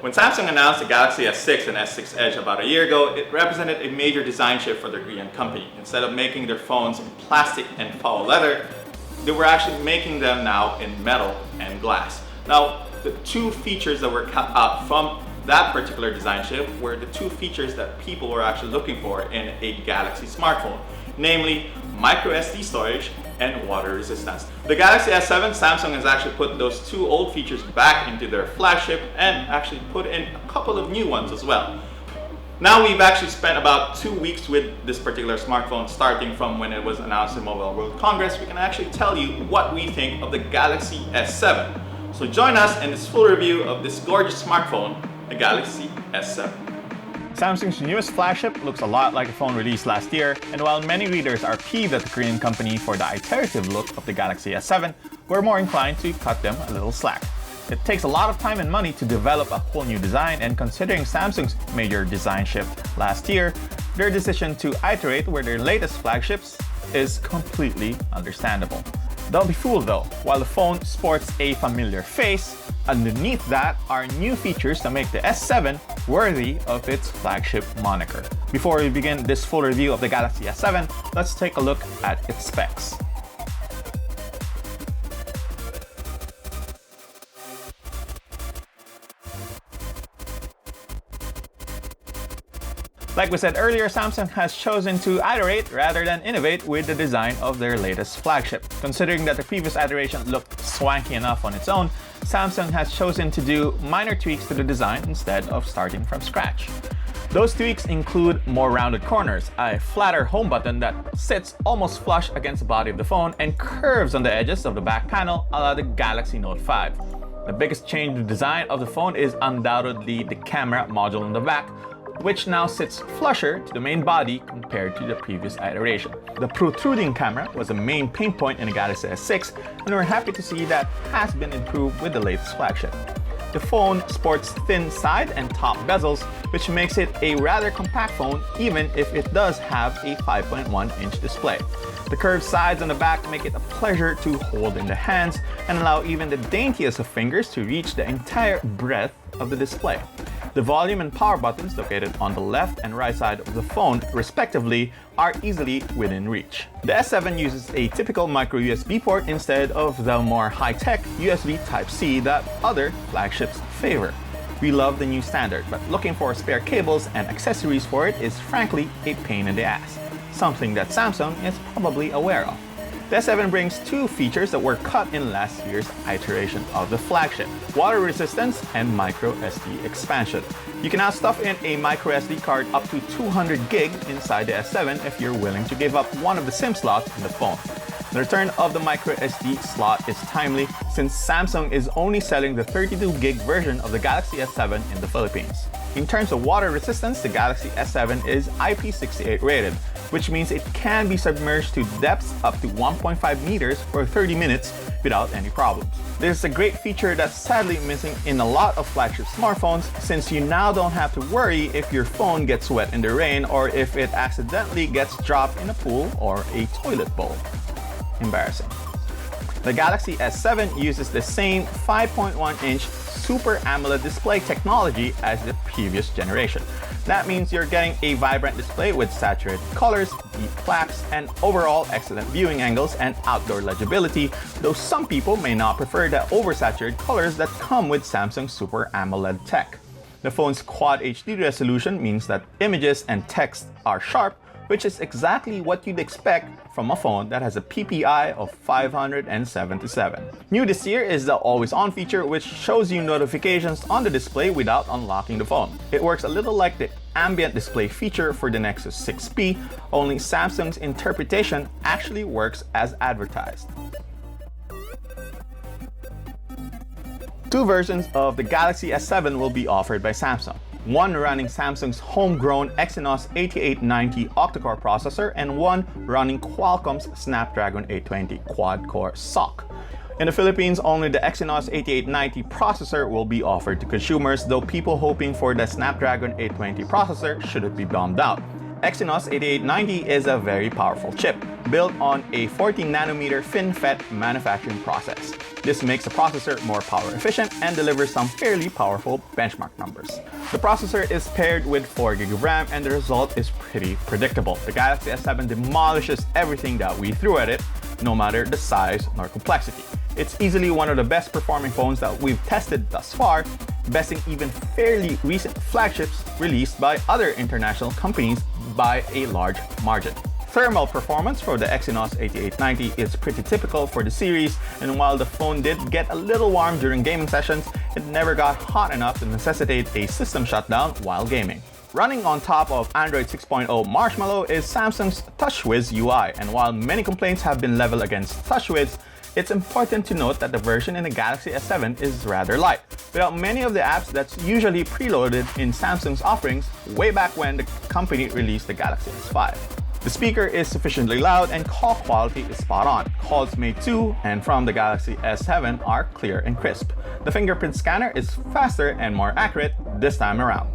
When Samsung announced the Galaxy S6 and S6 Edge about a year ago, it represented a major design shift for the Korean company. Instead of making their phones in plastic and faux leather, they were actually making them now in metal and glass. Now, the two features that were cut out from that particular design shift were the two features that people were actually looking for in a Galaxy smartphone, namely micro SD storage and water resistance. The Galaxy S7, Samsung has actually put those two old features back into their flagship and actually put in a couple of new ones as well. Now we've actually spent about 2 weeks with this particular smartphone, starting from when it was announced in Mobile World Congress. We can actually tell you what we think of the Galaxy S7. So join us in this full review of this gorgeous smartphone, the Galaxy S7. Samsung's newest flagship looks a lot like a phone released last year, and while many readers are peeved at the Korean company for the iterative look of the Galaxy S7, we're more inclined to cut them a little slack. It takes a lot of time and money to develop a whole new design, and considering Samsung's major design shift last year, their decision to iterate with their latest flagships is completely understandable. Don't be fooled though, while the phone sports a familiar face, underneath that are new features that make the S7 worthy of its flagship moniker. Before we begin this full review of the Galaxy S7, let's take a look at its specs. Like we said earlier, Samsung has chosen to iterate rather than innovate with the design of their latest flagship. Considering that the previous iteration looked swanky enough on its own, Samsung has chosen to do minor tweaks to the design instead of starting from scratch. Those tweaks include more rounded corners, a flatter home button that sits almost flush against the body of the phone, and curves on the edges of the back panel a la the Galaxy Note 5. The biggest change in the design of the phone is undoubtedly the camera module on the back, which now sits flusher to the main body compared to the previous iteration. The protruding camera was a main pain point in the Galaxy S6, and we're happy to see that has been improved with the latest flagship. The phone sports thin side and top bezels, which makes it a rather compact phone even if it does have a 5.1-inch display. The curved sides on the back make it a pleasure to hold in the hands and allow even the daintiest of fingers to reach the entire breadth of the display. The volume and power buttons located on the left and right side of the phone, respectively, are easily within reach. The S7 uses a typical micro USB port instead of the more high-tech USB Type-C that other flagships favor. We love the new standard, but looking for spare cables and accessories for it is frankly a pain in the ass, something that Samsung is probably aware of. The S7 brings two features that were cut in last year's iteration of the flagship: water resistance and micro SD expansion. You can now stuff in a micro SD card up to 200 gig inside the S7 if you're willing to give up one of the SIM slots in the phone. The return of the micro SD slot is timely since Samsung is only selling the 32 gig version of the Galaxy S7 in the Philippines. In terms of water resistance, the Galaxy S7 is IP68 rated, which means it can be submerged to depths up to 1.5 meters for 30 minutes without any problems. This is a great feature that's sadly missing in a lot of flagship smartphones, since you now don't have to worry if your phone gets wet in the rain or if it accidentally gets dropped in a pool or a toilet bowl. Embarrassing. The Galaxy S7 uses the same 5.1-inch Super AMOLED display technology as the previous generation. That means you're getting a vibrant display with saturated colors, deep blacks, and overall excellent viewing angles and outdoor legibility, though some people may not prefer the oversaturated colors that come with Samsung's Super AMOLED tech. The phone's Quad HD resolution means that images and text are sharp, which is exactly what you'd expect from a phone that has a PPI of 577. New this year is the always-on feature, which shows you notifications on the display without unlocking the phone. It works a little like the ambient display feature for the Nexus 6P, only Samsung's interpretation actually works as advertised. Two versions of the Galaxy S7 will be offered by Samsung. One running Samsung's homegrown Exynos 8890 octa-core processor and one running Qualcomm's Snapdragon 820 quad-core SoC. In the Philippines, only the Exynos 8890 processor will be offered to consumers, though people hoping for the Snapdragon 820 processor shouldn't be bummed out. Exynos 8890 is a very powerful chip, built on a 14nm FinFET manufacturing process. This makes the processor more power efficient and delivers some fairly powerful benchmark numbers. The processor is paired with 4GB of RAM and the result is pretty predictable. The Galaxy S7 demolishes everything that we threw at it, no matter the size nor complexity. It's easily one of the best performing phones that we've tested thus far, besting even fairly recent flagships released by other international companies by a large margin. Thermal performance for the Exynos 8890 is pretty typical for the series, and while the phone did get a little warm during gaming sessions, it never got hot enough to necessitate a system shutdown while gaming. Running on top of Android 6.0 Marshmallow is Samsung's TouchWiz UI, and while many complaints have been leveled against TouchWiz, it's important to note that the version in the Galaxy S7 is rather light, without many of the apps that's usually preloaded in Samsung's offerings way back when the company released the Galaxy S5. The speaker is sufficiently loud and call quality is spot on. Calls made to and from the Galaxy S7 are clear and crisp. The fingerprint scanner is faster and more accurate this time around.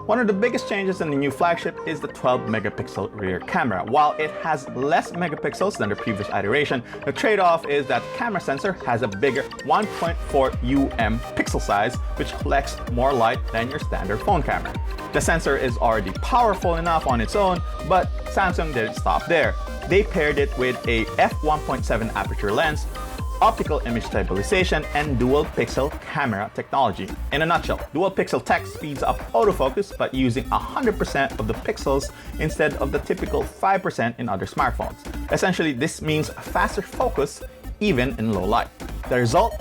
One of the biggest changes in the new flagship is the 12-megapixel rear camera. While it has less megapixels than the previous iteration, the trade-off is that the camera sensor has a bigger 1.4 pixel size, which collects more light than your standard phone camera. The sensor is already powerful enough on its own, but Samsung didn't stop there. They paired it with a f1.7 aperture lens, optical image stabilization, and dual pixel camera technology. In a nutshell, dual pixel tech speeds up autofocus by using 100% of the pixels instead of the typical 5% in other smartphones. Essentially, this means faster focus even in low light. The result?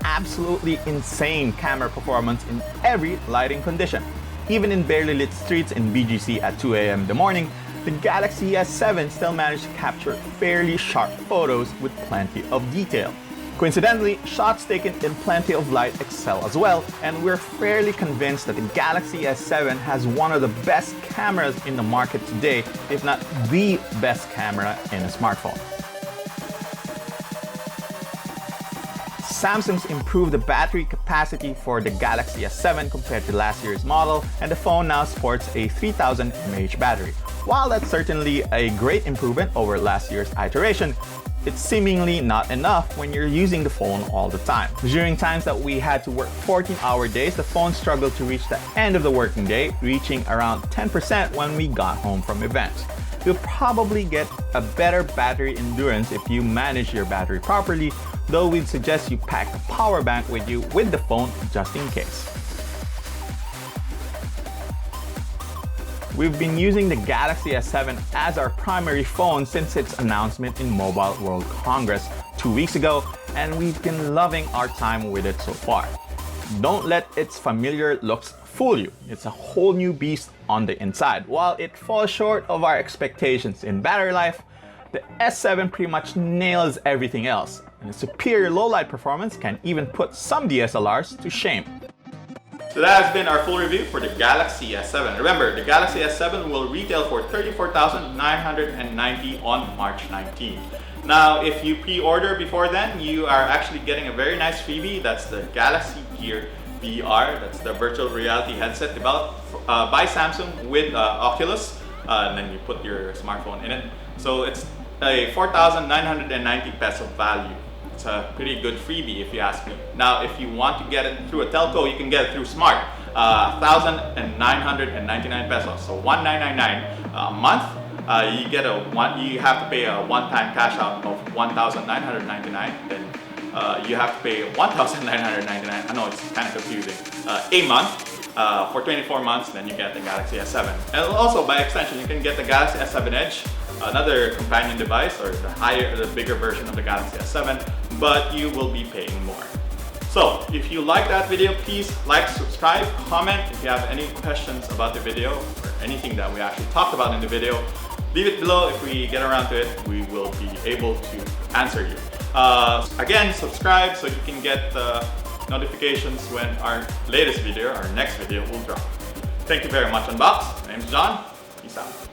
Absolutely insane camera performance in every lighting condition. Even in barely lit streets in BGC at 2 a.m. in the morning, the Galaxy S7 still managed to capture fairly sharp photos with plenty of detail. Coincidentally, shots taken in plenty of light excel as well, and we're fairly convinced that the Galaxy S7 has one of the best cameras in the market today, if not the best camera in a smartphone. Samsung's improved the battery capacity for the Galaxy S7 compared to last year's model, and the phone now sports a 3000 mAh battery. While that's certainly a great improvement over last year's iteration, it's seemingly not enough when you're using the phone all the time. During times that we had to work 14-hour days, the phone struggled to reach the end of the working day, reaching around 10% when we got home from events. You'll probably get a better battery endurance if you manage your battery properly, though we'd suggest you pack a power bank with you with the phone just in case. We've been using the Galaxy S7 as our primary phone since its announcement in Mobile World Congress 2 weeks ago, and we've been loving our time with it so far. Don't let its familiar looks fool you. It's a whole new beast on the inside. While it falls short of our expectations in battery life, the S7 pretty much nails everything else, and its superior low-light performance can even put some DSLRs to shame. So that has been our full review for the Galaxy S7. Remember, the Galaxy S7 will retail for $34,990 on March 19th. Now, if you pre-order before then, you are actually getting a very nice freebie. That's the Galaxy Gear VR. That's the virtual reality headset developed by Samsung with Oculus. And then you put your smartphone in it. So it's a 4,990 peso value. It's a pretty good freebie if you ask me. Now, if you want to get it through a telco, you can get it through Smart. 1,999 pesos, so 1,999 a month. You have to pay a one-time cash out of 1,999. Then you have to pay 1,999. I know it's kind of confusing. A month. For 24 months, then you get the Galaxy S7. And also, by extension, you can get the Galaxy S7 Edge, another companion device, or the bigger version of the Galaxy S7, but you will be paying more. So, if you like that video, please like, subscribe, comment. If you have any questions about the video or anything that we actually talked about in the video, leave it below. If we get around to it, we will be able to answer you. Again, subscribe so you can get notifications when our latest video, our next video will drop. Thank you very much, Unbox. My name is John. Peace out.